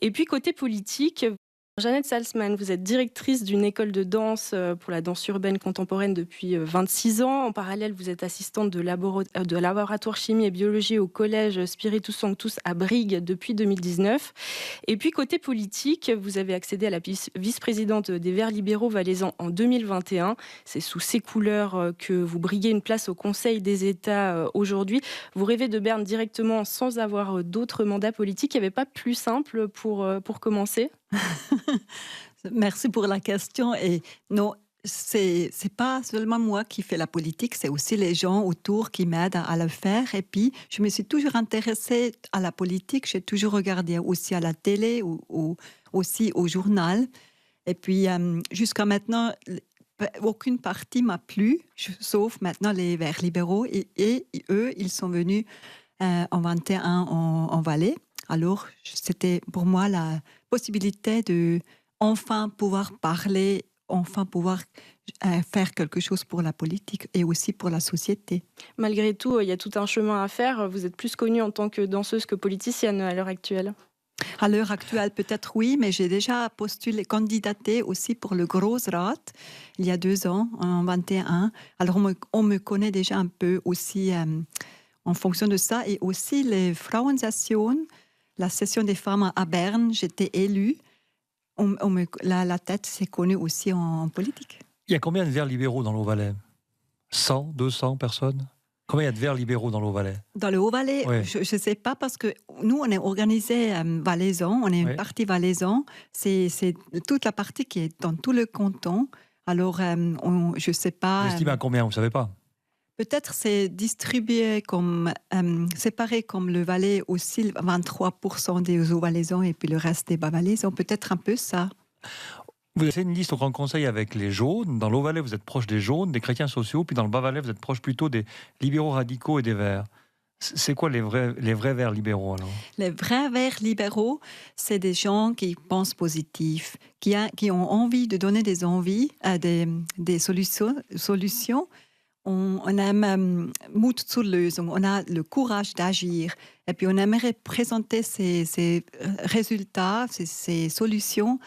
Et puis côté politique, Jeannette Salzman, vous êtes directrice d'une école de danse pour la danse urbaine contemporaine depuis 26 ans. En parallèle, vous êtes assistante de laboratoire chimie et biologie au collège Spiritus Sanctus à Brigue depuis 2019. Et puis côté politique, vous avez accédé à la vice-présidente des Verts libéraux valaisans en 2021. C'est sous ces couleurs que vous briguez une place au Conseil des États aujourd'hui. Vous rêvez de Berne directement sans avoir d'autres mandats politiques. Il n'y avait pas plus simple pour commencer? Merci pour la question. Et non, c'est pas seulement moi qui fais la politique, c'est aussi les gens autour qui m'aident à le faire. Et puis, je me suis toujours intéressée à la politique. J'ai toujours regardé aussi à la télé ou aussi au journal. Et puis, jusqu'à maintenant, aucune partie m'a plu, sauf maintenant les Verts libéraux. Et eux, ils sont venus en 21 en Valais. Alors, c'était pour moi la possibilité de enfin pouvoir parler, enfin pouvoir faire quelque chose pour la politique et aussi pour la société. Malgré tout, il y a tout un chemin à faire. Vous êtes plus connue en tant que danseuse que politicienne à l'heure actuelle. À l'heure actuelle, peut-être oui, mais j'ai déjà postulé, candidaté aussi pour le Grossrat il y a 2 ans, en 21. Alors, on me connaît déjà un peu aussi en fonction de ça. Et aussi les Frauensession, la session des femmes à Berne, j'étais élue. La tête s'est connue aussi en politique. Il y a combien de Verts libéraux dans le Haut-Valais? 100, 200 personnes? Combien il y a de Verts libéraux dans le Haut-Valais? Dans le Haut-Valais, Ouais. je ne sais pas parce que nous, on est organisé valaisan, on est une partie valaisan. C'est toute la partie qui est dans tout le canton. Alors, je ne sais pas. Vous estimez à combien? Vous ne savez pas? Peut-être c'est distribué comme, séparé comme le Valais aussi, 23% des Haut-Valaisans et puis le reste des Bas-Valaisans. Peut-être un peu ça. Vous avez fait une liste au Grand Conseil avec les jaunes. Dans l'Haut-Valais, vous êtes proche des jaunes, des chrétiens sociaux. Puis dans le Bas-Valais, vous êtes proche plutôt des libéraux radicaux et des verts. C'est quoi les vrais verts libéraux alors? Les vrais verts libéraux, c'est des gens qui pensent positif, qui ont envie de donner des envies, des solutions. On aime Mut zur Lösung, on a le courage d'agir. Et puis on aimerait présenter ces résultats, ces solutions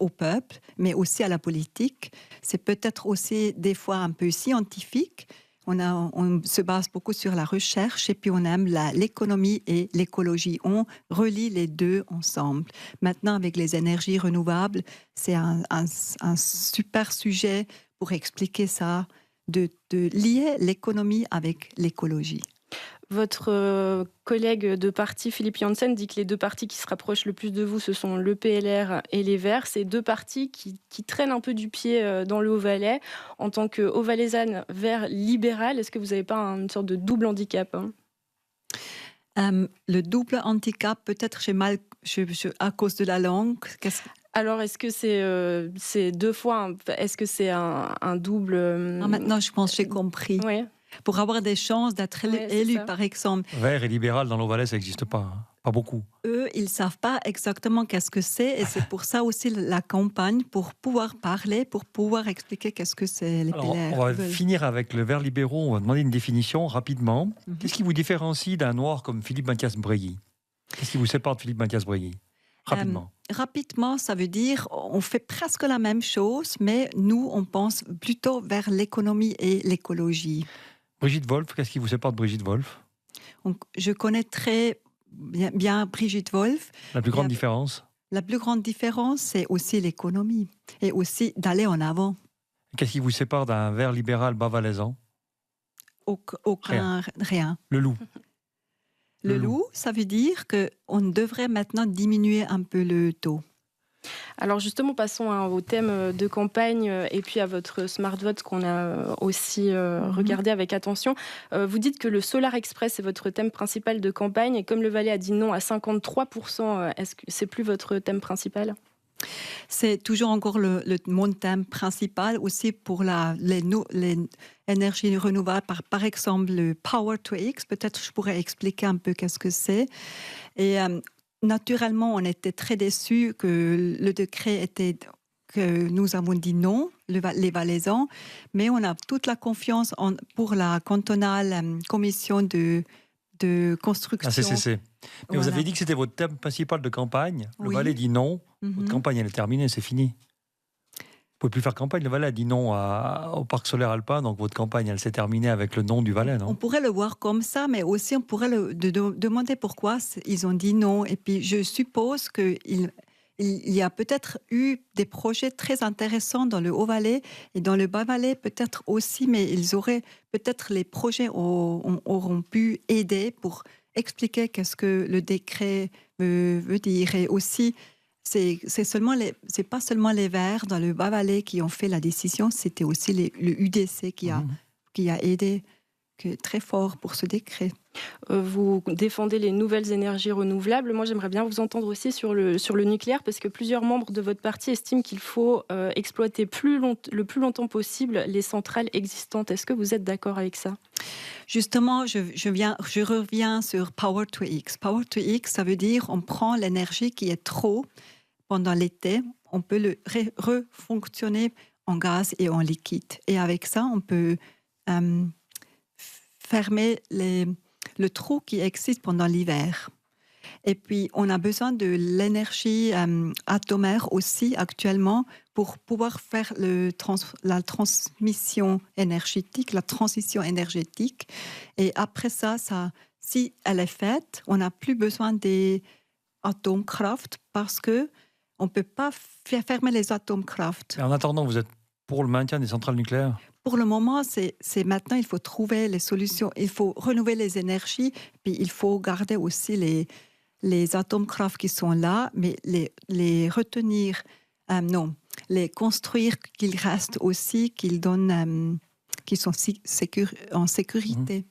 au peuple, mais aussi à la politique. C'est peut-être aussi des fois un peu scientifique. On se base beaucoup sur la recherche et puis on aime l'économie et l'écologie. On relie les deux ensemble. Maintenant, avec les énergies renouvelables, c'est un super sujet pour expliquer ça, de lier l'économie avec l'écologie. Votre collègue de parti, Philippe Janssen, dit que les 2 partis qui se rapprochent le plus de vous, ce sont le PLR et les Verts. C'est 2 partis qui traînent un peu du pied dans le Haut-Valais. En tant que Haut-Valaisanne vert libéral, est-ce que vous n'avez pas une sorte de double handicap, Le double handicap, peut-être à cause de la langue. Alors, est-ce que c'est 2 fois, est-ce que c'est un double... maintenant, je pense que j'ai compris. Oui. Pour avoir des chances d'être élu, par exemple. Vert et libéral dans l'Haut-Valais, ça n'existe pas. Pas beaucoup. Eux, ils ne savent pas exactement qu'est-ce que c'est. Et c'est pour ça aussi la campagne, pour pouvoir parler, pour pouvoir expliquer qu'est-ce que c'est les PLR. On va finir avec le vert libéraux. On va demander une définition rapidement. Qu'est-ce qui vous différencie d'un noir comme Philippe Mathias Brégy? Qu'est-ce qui vous sépare de Philippe Mathias Brégy? Rapidement. Rapidement, ça veut dire on fait presque la même chose, mais nous, on pense plutôt vers l'économie et l'écologie. Brigitte Wolf, qu'est-ce qui vous sépare de Brigitte Wolf? Je connais très bien Brigitte Wolf. La plus grande différence? La plus grande différence, c'est aussi l'économie et aussi d'aller en avant. Qu'est-ce qui vous sépare d'un vert libéral bas-valaisan? Rien. Le loup. Le loup, ça veut dire qu'on devrait maintenant diminuer un peu le taux. Alors justement, passons au thème de campagne et puis à votre Smart Vote qu'on a aussi regardé avec attention. Vous dites que le Solar Express est votre thème principal de campagne et comme le Valais a dit non à 53%, est-ce que c'est plus votre thème principal? C'est toujours encore mon thème principal aussi pour les énergies renouvelables. Par exemple, le Power to X. Peut-être je pourrais expliquer un peu qu'est-ce que c'est. Et naturellement, on était très déçus que le décret était que nous avons dit non, les Valaisans, mais on a toute la confiance pour la cantonale commission de construction. La CCC. Mais vous Voilà. avez dit que c'était votre thème principal de campagne. Le Oui. Valais dit non. Votre Mhm. campagne, elle est terminée, c'est fini. Vous ne pouvez plus faire campagne. Le Valais a dit non au parc solaire alpin, donc votre campagne, elle s'est terminée avec le non du Valais, On non? pourrait le voir comme ça, mais aussi on pourrait demander pourquoi ils ont dit non. Et puis je suppose qu'il il y a peut-être eu des projets très intéressants dans le Haut-Valais et dans le Bas-Valais peut-être aussi, mais peut-être les projets auront pu aider pour expliquer qu'est-ce que le décret veut dire. Et aussi, c'est pas seulement les Verts dans le Bas-Valais qui ont fait la décision, c'était aussi le UDC qui a aidé très fort pour ce décret. Vous défendez les nouvelles énergies renouvelables. Moi, j'aimerais bien vous entendre aussi sur le nucléaire, parce que plusieurs membres de votre parti estiment qu'il faut exploiter le plus longtemps possible les centrales existantes. Est-ce que vous êtes d'accord avec ça? Justement, je reviens sur Power to X. Power to X, ça veut dire on prend l'énergie qui est trop pendant l'été, on peut le refonctionner en gaz et en liquide. Et avec ça, on peut fermer le trou qui existe pendant l'hiver. Et puis, on a besoin de l'énergie atomaire aussi actuellement pour pouvoir faire la transmission énergétique, la transition énergétique. Et après ça, si elle est faite, on n'a plus besoin des Atomkraft parce que on ne peut pas fermer les Atomkraft. Et en attendant, vous êtes pour le maintien des centrales nucléaires? Pour le moment, c'est maintenant, il faut trouver les solutions. Il faut renouveler les énergies, puis il faut garder aussi les Atomkraft qui sont là, mais les retenir, les construire, qu'ils restent aussi, qu'ils sont en sécurité.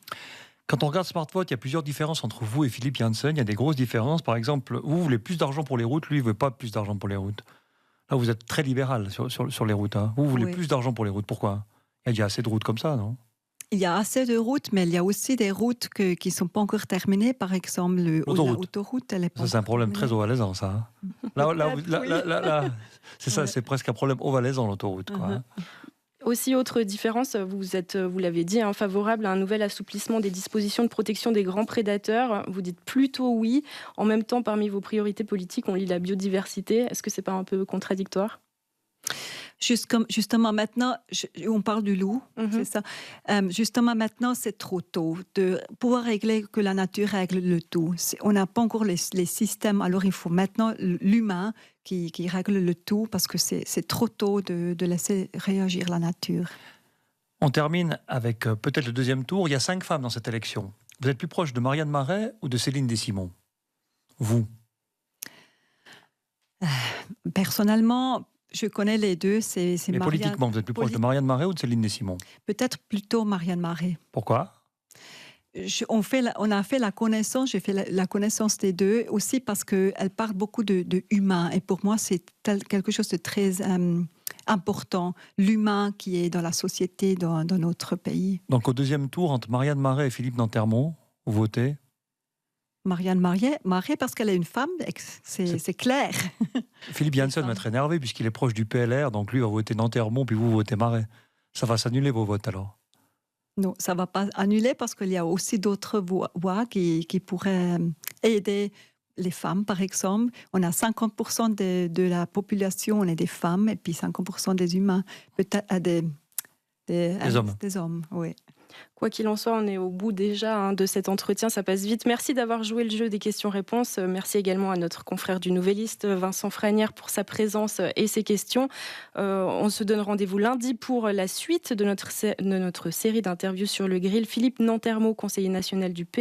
Quand on regarde Smartvote, il y a plusieurs différences entre vous et Philippe Janssen. Il y a des grosses différences. Par exemple, vous voulez plus d'argent pour les routes, lui, il ne veut pas plus d'argent pour les routes. Là, vous êtes très libéral sur les routes. Hein. Vous voulez plus d'argent pour les routes. Pourquoi? Il y a assez de routes comme ça, non? Il y a assez de routes, mais il y a aussi des routes qui ne sont pas encore terminées. Par exemple, l'autoroute, elle est pas. Ça, c'est un problème très haut-valaisan, ça. Là, c'est ça, c'est presque un problème haut-valaisan, l'autoroute. Quoi. Aussi, autre différence, vous l'avez dit, favorable à un nouvel assouplissement des dispositions de protection des grands prédateurs. Vous dites plutôt oui. En même temps, parmi vos priorités politiques, on lit la biodiversité. Est-ce que ce n'est pas un peu contradictoire? Justement, maintenant, on parle du loup, c'est ça. Justement, maintenant, c'est trop tôt de pouvoir régler que la nature règle le tout. On n'a pas encore les systèmes, alors il faut maintenant l'humain qui règle le tout parce que c'est trop tôt de laisser réagir la nature. On termine avec peut-être le deuxième tour. Il y a 5 femmes dans cette élection. Vous êtes plus proche de Marianne Marais ou de Céline Desimon? Vous? Personnellement, je connais les deux. Mais politiquement, vous êtes plus proche de Marianne Marais ou de Céline Desimon? Peut-être plutôt Marianne Marais. Pourquoi? On a fait la connaissance, j'ai fait la connaissance des deux, aussi parce qu'elle parle beaucoup de humain. Et pour moi, c'est quelque chose de très important, l'humain qui est dans la société, dans notre pays. Donc au deuxième tour, entre Marianne Marais et Philippe Nantermont, vous votez? Marianne Marais, parce qu'elle est une femme, c'est clair. Philippe Janssen va être énervé puisqu'il est proche du PLR, donc lui va voter Nantermont, puis vous votez Marais. Ça va s'annuler vos votes alors? Non, ça ne va pas annuler parce qu'il y a aussi d'autres voix qui pourraient aider les femmes, par exemple. On a 50% de la population, on est des femmes, et puis 50% des humains, peut-être des hommes. Des hommes, oui. Quoi qu'il en soit, on est au bout déjà de cet entretien, ça passe vite. Merci d'avoir joué le jeu des questions-réponses. Merci également à notre confrère du Nouvelliste, Vincent Franière, pour sa présence et ses questions. On se donne rendez-vous lundi pour la suite de notre série d'interviews sur le grill. Philippe Nantermont, conseiller national du